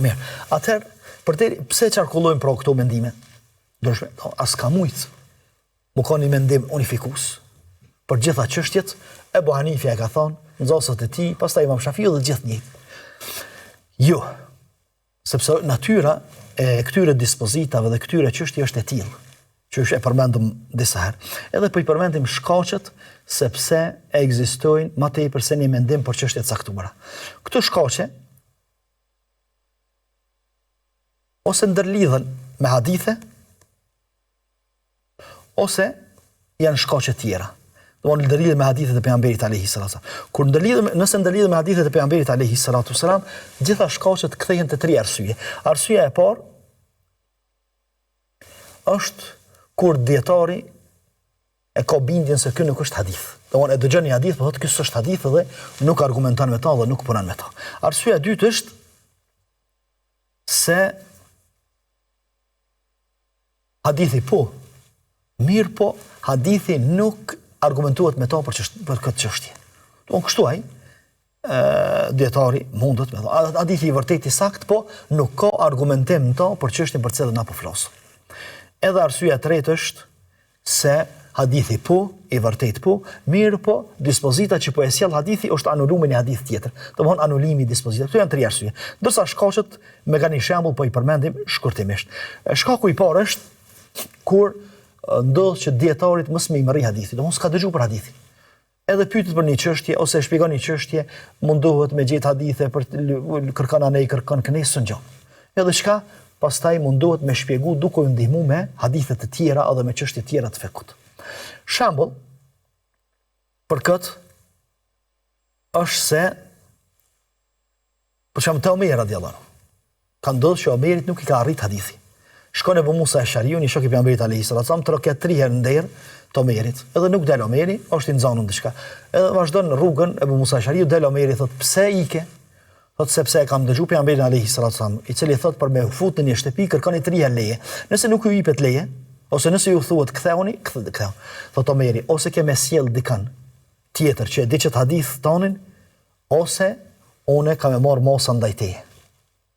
Mirë. Atëherë, pse çarkullojmë pra këto mendime? As ka mujt. mu ka një mendim unifikus për gjitha çështjet. Ebu Hanifja e ka thonë, nxënësët e tij, pastaj Imam Shafiu dhe gjithë njëjtë. Jo, sepse natyra e këtyre dispozitave dhe këtyre çështje është e tillë, që është e përmendëm disa herë. Edhe po i përmendim shkaqet sepse ekzistojnë më tepër se një mendim për çështje të caktuara. Këto shkaqe ose ndërlidhen me hadithe, ose janë shkaqe tjera. Domthonë ndërlidhen me hadithet e pejgamberit alayhi salatu wasallam. Kur nëse ndërlidhen me hadithet e pejgamberit alayhi salatu wasallam, gjitha shkaqet kthehen te 3 arsye. Arsyeja e parë është kur dietari e ka bindjen se ky nuk është hadith. Domthonë e dëgjon një hadith, po thotë ky s'është hadith dhe nuk argumenton me ta dhe nuk punon me ta. Arsyeja e dytë është se hadithi po, mirë po, hadithi nuk argumentuat me ta për këtë çështje. Domthonë kështu ai dietari mundet me thonë, hadithi i vërtet i sakt, po nuk ka argumentim në ta për çështjen për cilën na po flasim. Edhe arsyeja e tretë është se hadithi po, i vërtet po, mirë po, dispozita që po e sjell hadithi është anulumi një hadith tjetër. Domthonë anulimi i dispozitave. Këto janë 3 arsye. Ndërsa shkaqet me një shembull po i përmendim shkurtimisht. Shkaku i parë është kur ndodh që dietarit mos më i merri hadithi, domthonë s'ka dëgjuar për hadithin. Edhe pyetet për një çështje ose e shpjegon një çështje, mundohet me gjetë hadithe për kërkon anej, kërkon kënesën gjë. Edhe çka pastaj mundohet me shpjegu duke u ndihmu me hadithe të tjera edhe me çështje tjera të fekut. Shembull për këtë është se për shembull te Omeri radhiyallahu anhu. Ka ndodhur që Omerit nuk i ka arrit hadithi. Shkon Ebu Musa Eshariu, një shok i pejgamberit alayhi salatu wasallam, troket 3 herë nder të Omerit. Edhe nuk del Omeri, është i nxanur diçka. Edhe vazhdon rrugën Ebu Musa Eshariu, del Omeri thot pse ike? Thot sepse e kam dëgjuar pejgamberin alayhi salatu wasallam, i cili thot për me fut në një shtëpi kërkoni 3 herë leje. Nëse nuk ju jepet leje, ose nëse ju thuhet ktheuni, ktheu. Thot Omeri, ose ke me sjell dikën tjetër që e di çet hadith tonin, ose unë kam e marr mosa ndaj teje.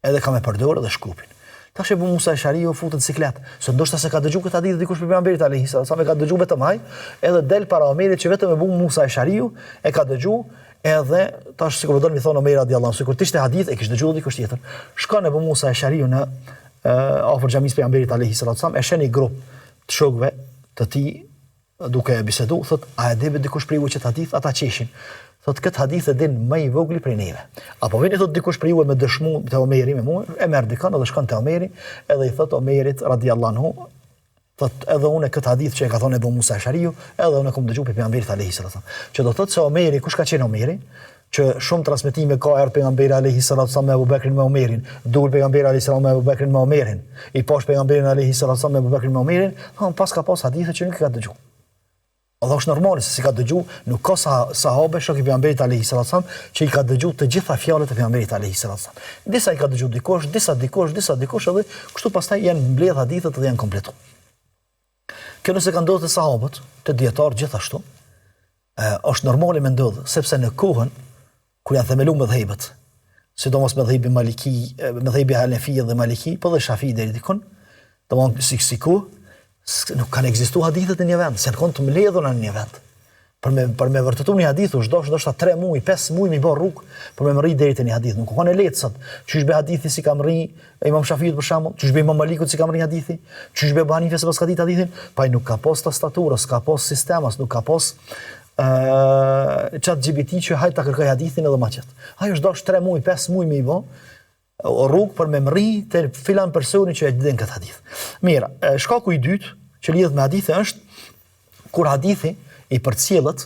Edhe kam e përdorur dhe shkupin. Tash Ebu Musa Eshariu futet në siklet, se ndoshta se ka dëgjuar këtë hadith dikush për pejgamberit alayhi salatu wasallam, e ka dëgjuar vetëm ai, edhe del para Omerit që vetëm Ebu Musa Eshariu e ka dëgjuar, edhe tash sikur do të më thonë Omer radhiyallahu anhu, sikur ishte hadith e kishte dëgjuar dikush tjetër. Shkon Ebu Musa Eshariu në afër xhamisë pejgamberit alayhi salatu wasallam, e sheh një grup të shokëve të tij duke bisedu, thot a e di dikush për ju që hadith ata qeshin. Thot këtë hadith e din më i vogli prej neve. Apo vini thot dikush për ju me dëshmu te Omeri me mua, e merr dikon edhe shkon te Omeri, edhe i thot Omerit radhiyallahu anhu, thot edhe unë këtë hadith që e ka thonë Ebu Musa Eshariu, edhe unë kam dëgjuar pejgamberit alayhi salatu wasallam. Që do thot se Omeri, kush ka qenë Omeri? Që shumë transmetime ka pejgamberi alayhi salatu wasallam me Abu Bekrin me Omerin, dur pejgamberi alayhi salatu me Abu Bekrin me Omerin, i posh pejgamberin alayhi salatu me Abu Bekrin me Omerin, pas ka pas hadithe që nuk i ka dëgjuar. Edhe është normale se si ka dëgju, nuk ka sahabe shok i pejgamberit alayhi salatu që i ka dëgju të gjitha fjalët e pejgamberit alayhi salatu. Disa i ka dëgju dikush, disa dikush, edhe kështu pastaj janë mbledh hadithet dhe janë kompletuar. Kjo nëse ka ndodhur te sahabët, te dietar gjithashtu, është normale me ndodh, sepse në kohën kur janë themeluar mëdhëbet, sidomos mëdhëbi Maliki, mëdhëbi Hanefi dhe Maliki, po dhe Shafi deri dikon, domthonë siku nuk kanë ekzistuar hadithet në një vend, se kanë të mbledhur në një vend. Për me vërtetuar një hadith, ndoshta 3 muaj, 5 muaj me bë rrugë për me mërri deri te një hadith. Nuk kanë lehtë sot. Çish be hadithi si ka mërri Imam Shafiut për shembull, çish be Imam Malikut si ka mërri hadithi, çish be Abu Hanife se pas ka ditë hadithin, pa nuk ka pas tastaturë, s'ka pas sistemas, nuk ka pas ChatGPT që hajt ta kërkoj hadithin edhe më qet. Ai është dosh 3 muaj, 5 muaj me i bë rrugë për me mërri te filan personi që e din këtë hadith. Mirë, shkaku i dytë që lidhet me hadithe është kur hadithi i përcjellet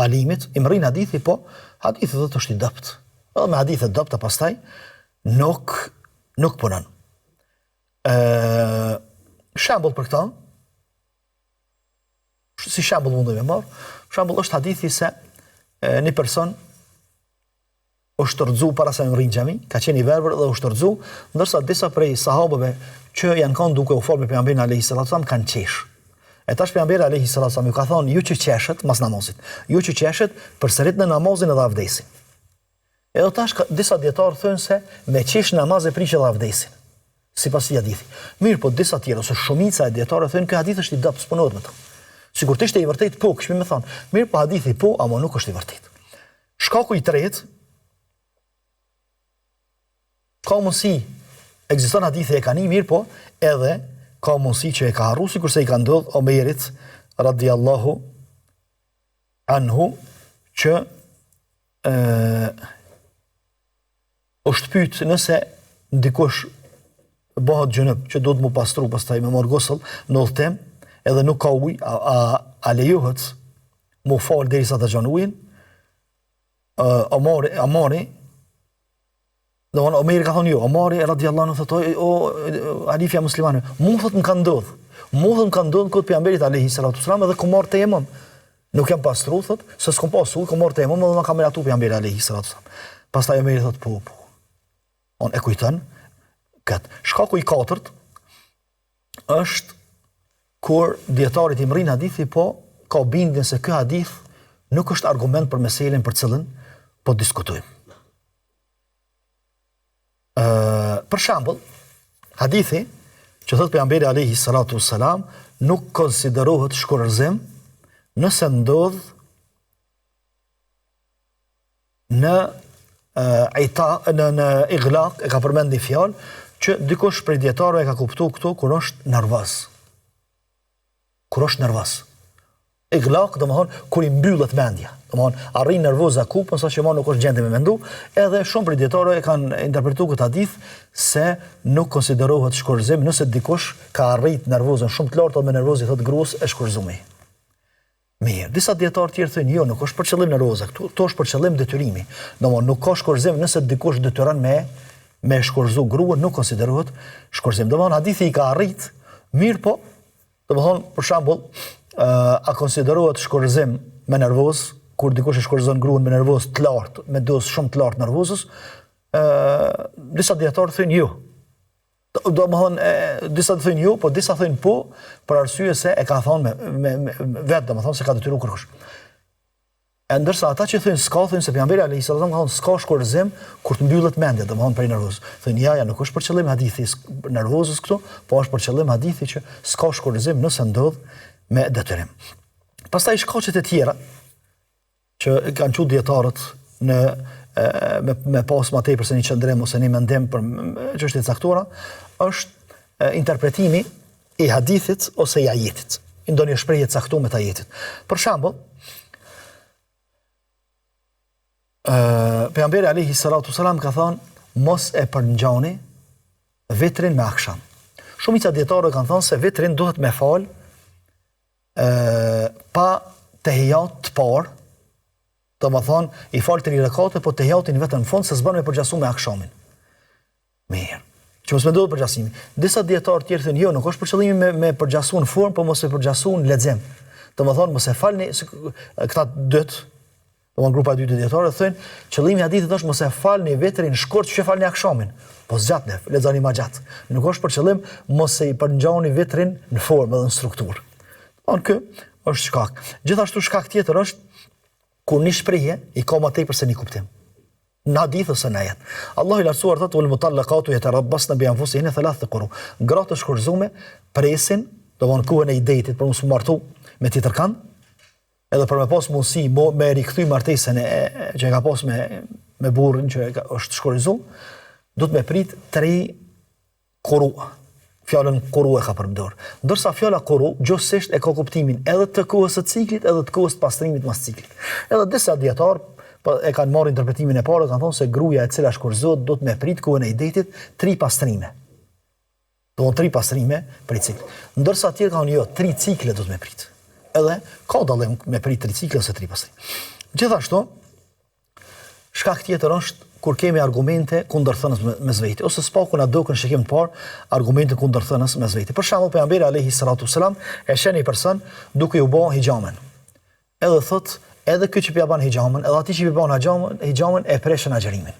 alimit, i mërrin hadithi, po hadithi do të është i dopt. Edhe me hadithe dopta pastaj nuk punon. Shembull për këtë, si shembull mundoj me marr, shembull është hadithi se një person u shtorzu para se me rrin xhami, ka qenë i verbër dhe u shtorzu, ndërsa disa prej sahabëve që janë kanë duke u folur me pejgamberin alayhi salatu wasallam kanë qesh. E tash pejgamberi alayhi salatu wasallam ju ka thonë ju që qeshet mas namazit, ju që qeshet përsërit në namazin edhe avdesin. Edhe tash disa dietarë thonë se me qesh namaz e prish edhe avdesin, sipas i hadithi. Mirë, po disa tjerë ose shumica e dietarëve thonë që hadithi është i dobët, s'punohet me to. Sikur të ishte i vërtet, po, këshmi me thonë, mirë po hadithi po, ama nuk është i vërtet. Shkaku i tretë, ka mundësi, ekziston hadithi e ka një mirë po, edhe ka mundësi që e ka harru, sikur se i ka ndodhë Omerit, radiallahu anhu, që është pyet nëse ndikush bëhet gjunëb, që do të mu pastru, pastaj me marr gosëll në udhëtim, edhe nuk ka ujë, a lejohet mu falë derisa të gjanë ujin? Omari, Omeri ka thonë jo, Omari radiallahu anhu thotë, o halifja muslimane, mu thot më ka ndodhë këtë pejgamberit alayhi salatu wasalam edhe ku marr temën. Nuk jam pastru, thot, se s'kom pas ujë, ku marr temën edhe më ka miratu pejgamberi alayhi salatu wasalam. Pastaj Omeri thot po. On e kujton këtë. Shkaku i katërt është kur djetarit i mrin hadithi, po ka bindjen se ky hadith nuk është argument për meselën për cilën po diskutojmë. Për shembull, hadithi që thot pejgamberi alayhi salatu wassalam nuk konsiderohet shkurzim nëse ndodh në iglaq, e ka përmend një fjalë që dikush prej dietarëve e ka kuptuar këtu kur është nervoz. Iglaq, domethënë kur i mbyllet mendja. Domethënë arrin nervoza kupën saqë më nuk është gjendje me mendu, edhe shumë prej dietarëve e kanë interpretuar këtë hadith se nuk konsiderohet shkurzim nëse dikush ka arrit nervozën shumë të lartë dhe me nervozi thot gruas e shkurzumi. Mirë, disa dietarë tjerë thënë jo, nuk është për qëllim nervoza, këtu është për qëllim detyrimi. Domethënë nuk ka shkurzim nëse dikush detyron me shkurzu gruan, nuk konsiderohet shkurzim. Domethënë hadithi i ka arrit, mirë po, domethënë për shembull, a konsiderohet shkurzim me nervoz, kur dikush e shkurzon gruan me nervoz të lartë, me dozë shumë të lartë nervozës, disa dietarë thënë jo. Domethënë disa thënë jo, po disa thënë po, për arsye se e ka thonë me vetë, domethënë se ka detyruar kërkush. Ndërsa ata që thënë s'ka, thënë se pejgamberi alayhi salatu wasallam ka thonë s'ka shkurzim kur të mbyllet mendja, domethënë për nervoz. Thënë ja, nuk është për qëllim hadithi nervozës këtu, po është për qëllim hadithi që s'ka shkurzim nëse ndodh me detyrim. Pastaj shkaqet e tjera që kanë qenë dietarët me pas më tepër se një qëndrim ose një mendim për çështje të caktuara, është interpretimi i hadithit ose i ajetit. Ndonjë shprehje të caktuar të ajetit. Për shembull, pejgamberi alayhi salatu wasalam ka thënë mos e përngjani vitrin me akşam. Shumica dietarë kanë thënë se vitrin duhet me fal pa tehijat të parë, domethënë i fal 3 rekate, po tehijatin vetëm në fund se s'bën me përgjasu me akşamin. Mirë. Që mos mendohet përgjasimi. Disa dietarë tjerë thënë jo, nuk është për qëllimin me përgjasu në formë, po mos e përgjasu në lexim. Domethënë mos e falni këta dytë. Domethënë grupa e dytë dietarë thënë qëllimi i hadithit është mos e falni vetrin shkurt që falni akşamin. Po zgjatni, lexoni më gjatë. Nuk është për qëllim mos e përngjani vetrin në formë dhe në strukturë. Ky është shkak. Gjithashtu shkak tjetër është kur një shprehje i ka më tepër se një kuptim. Në hadith ose në ajet. Allahu i lartësuar thotë wal mutallaqatu yatarabbasna bi anfusihinna thalath quru. Gratë shkurzume presin, domthon kohën e idetit për mos u martu me tjetërkand, edhe për me pas mundësi me rikthy martesën që e ka pas me burrin që është shkurzuar, do të me prit 3 quru. Fjalën quru e ka përmbledhur. Ndërsa fjala quru gjithsesi e ka kuptimin edhe të kohës së ciklit, edhe të kohës të pastrimit pas ciklit. Edhe disa dietarë e kanë marrë interpretimin e parë, kanë thonë se gruaja e cila shkurzohet do të me prit kohën e idetit 3 pastrime. Do të 3 pastrime për cikl. Ndërsa tjerë kanë jo, 3 cikle do të me prit. Edhe ka dallim me prit 3 cikle ose 3 pastrime. Gjithashtu, shkak tjetër është kur kemi argumente kundërthënës mes vete, ose s'paku na dokën shikim të parë argumente kundërthënës mes vete. Për shembull, pejgamberi alayhi salatu wasalam e sheh një person duke u bën hijamen. Edhe thot, edhe ky që bën hijamen, edhe aty që bën hijamen e preshën agjërimin.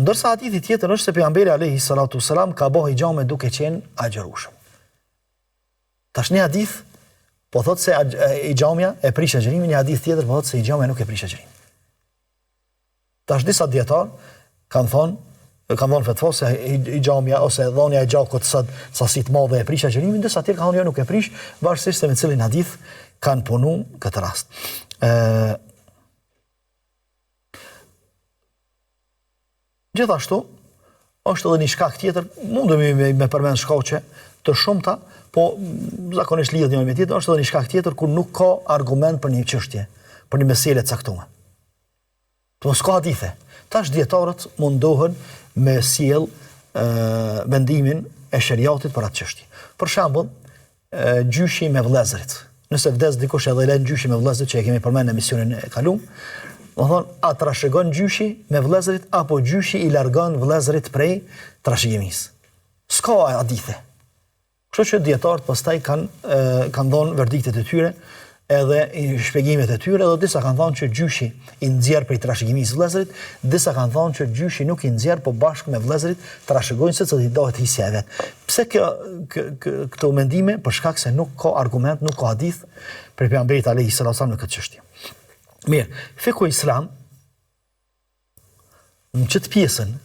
Ndërsa hadithi tjetër është se pejgamberi alayhi salatu wasalam ka bën hijamen duke qenë agjërueshëm. Tash një hadith po thot se hijamja e prish agjërimin, një hadith tjetër po thot se hijamja nuk e prish agjërimin. Tash disa dietar kanë thonë kanë dhënë fatva se hijamja ose dhënia e gjakut sasi të madhe e prish agjërimin, ndërsa tjerë kanë thënë jo nuk e prish, varësisht se me cilin hadith kanë punu këtë rast. Gjithashtu, është edhe një shkak tjetër, mundemi me përmend shkaqe të shumta, po zakonisht lidhet njëri me tjetrin, është edhe një shkak tjetër kur nuk ka argument për një çështje, për një meselë të caktuar. Po s'ka hadithe. Tash dietarët mundohen me sjell vendimin e shariatit për atë çështje. Për shembull, gjyshi me vëllezërit. Nëse vdes dikush edhe lën gjyshi me vëllezërit, që e kemi përmendur në emisionin e kaluar, do thonë a trashëgon gjyshi me vëllezërit apo gjyshi i largon vëllezërit prej trashëgimisë. S'ka hadithe. Kështu që dietarët pastaj kanë dhënë verdiktet e tyre edhe shpjegimet e tyre, dhe disa kanë thënë që gjyshi i nxjerr prej trashëgimisë vëllezërit, disa kanë thënë që gjyshi nuk i nxjerr, po bashkë me vëllezërit trashëgojnë se i dohet hisja e vet. Pse këto mendime? Për shkak se nuk ka argument, nuk ka hadith për pejgamberit alayhis salam në këtë çështje. Mirë, fiku islam në këtë pjesën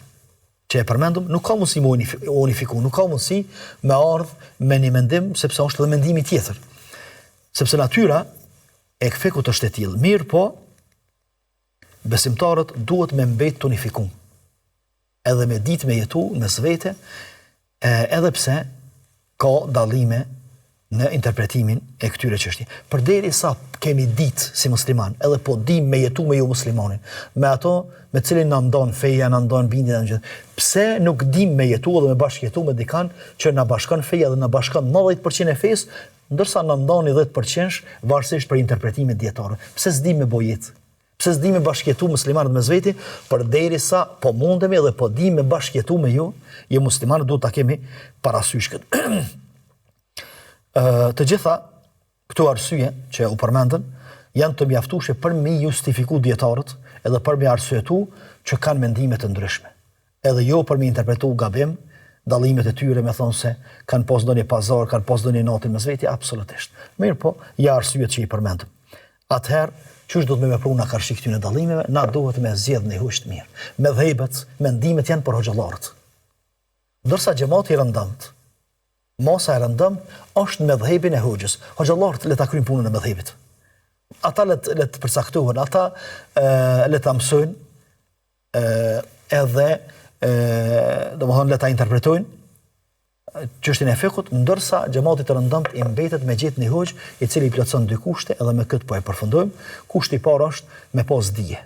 që e përmendëm, nuk ka mundësi me unifiku, nuk ka mundësi me ardhë me një mendim, sepse është edhe mendimi tjetër. Sepse natyra e fikut është e tillë. Mirë po, besimtarët duhet me mbet të unifikum. Edhe me ditë me jetu, mes vete, edhe pse ka dallime në interpretimin e këtyre çështje. Përderisa kemi ditë si musliman, edhe po dim me jetu me ju muslimanin, me ato me cilin na ndon feja, na ndon bindja në gjithë. Pse nuk dim me jetu edhe me bashkëjetu me dikan që na bashkon feja dhe na bashkon 90% e fesë, ndërsa na ndoni 10% varësisht për interpretimet dietare. Pse s'dim me bojet? Pse s'dim me bashkëjetu muslimanët mes veti, përderisa po mundemi edhe po dim me bashkëjetu me ju muslimanët, duhet ta kemi parasysh këtë. Të gjitha këto arsye që u përmendën janë të mjaftueshme për mi justifiku dietarët edhe për mi arsyetu që kanë mendime të ndryshme. Edhe jo për mi interpretu gabim, dallimet e tyre me thonë se kanë pas ndonjë pazar, kanë pas ndonjë natin mes veti, absolutisht. Mirë po, ja arsyet që i përmendëm. Atëherë, çush do të më veprojnë na karshi këtyre dallimeve, na duhet me zgjedh një husht mirë. Medhhebet, mendimet janë për hoxhallarët. Ndërsa xhamati i rëndëmt, mosa e rëndëmt është në medhhebin e hoxhës. Hoxhallarët le ta kryjnë punën e medhhebit. Ata le të përcaktohen, ata le ta mësojnë edhe domethënë le ta interpretojnë çështjen e fikut, ndërsa xhamati i rëndëmt i mbetet me gjetë një hoxh i cili i plotson dy kushte, edhe me këtë po e përfundojmë. Kushti i parë është me pas dije.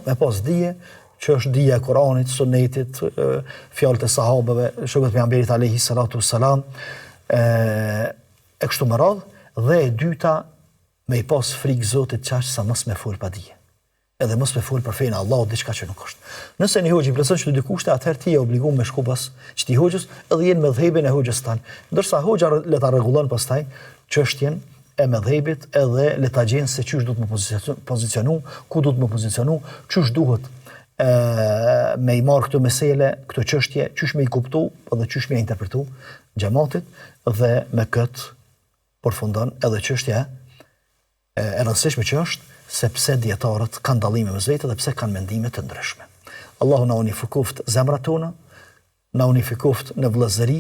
Me pas dije, që është dija e Kuranit, Sunetit, fjalët e sahabëve, shokët e pejgamberit alayhis salatu wassalam, e kështu me radhë, dhe e dyta me i pas frikë Zotit çaq sa mos me fol pa dije. Edhe mos me fol për fenë Allahut diçka që nuk është. Nëse një hoxh i plotson çdo dy kushte, atëherë ti je obliguar me shku pas çti hoxhës, edhe jenë me dhëbin e hoxhës tan. Ndërsa hoxha le ta rregullon pastaj çështjen e medhhebit, edhe le ta gjenë se çysh duhet të pozicionu, ku duhet të pozicionu, çysh duhet me i marrë këto mesele, këto çështje, çysh me i kuptu edhe çysh me i interpretu xhamatit, dhe me këtë përfundon edhe çështja e rëndësishme që është sepse dietarët kanë dallime mes vetë dhe pse kanë mendime të ndryshme. Allahu na unifikoft zemrat tona, na unifikoft në vëllazëri,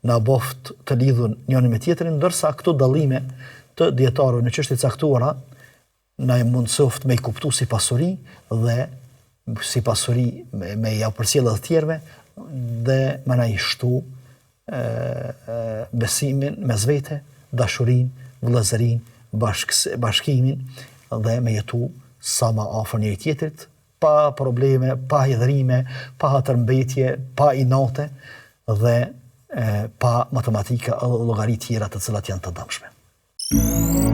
na boft të lidhur njëri me tjetrin, ndërsa këto dallime të dietarëve në çështje të caktuara na i mundsoft me i kuptu si pasuri, dhe si pasuri me ja përcjell edhe të tjerëve, dhe me na i shtu besimin mes vete, dashurinë, vëllazërinë, bashkimin, dhe me jetu sa ma afër njëri tjetrit, pa probleme, pa hidhrime, pa hatërmbetje, pa inate, dhe pa matematika dhe llogari tjera të cilat janë të dëmshme.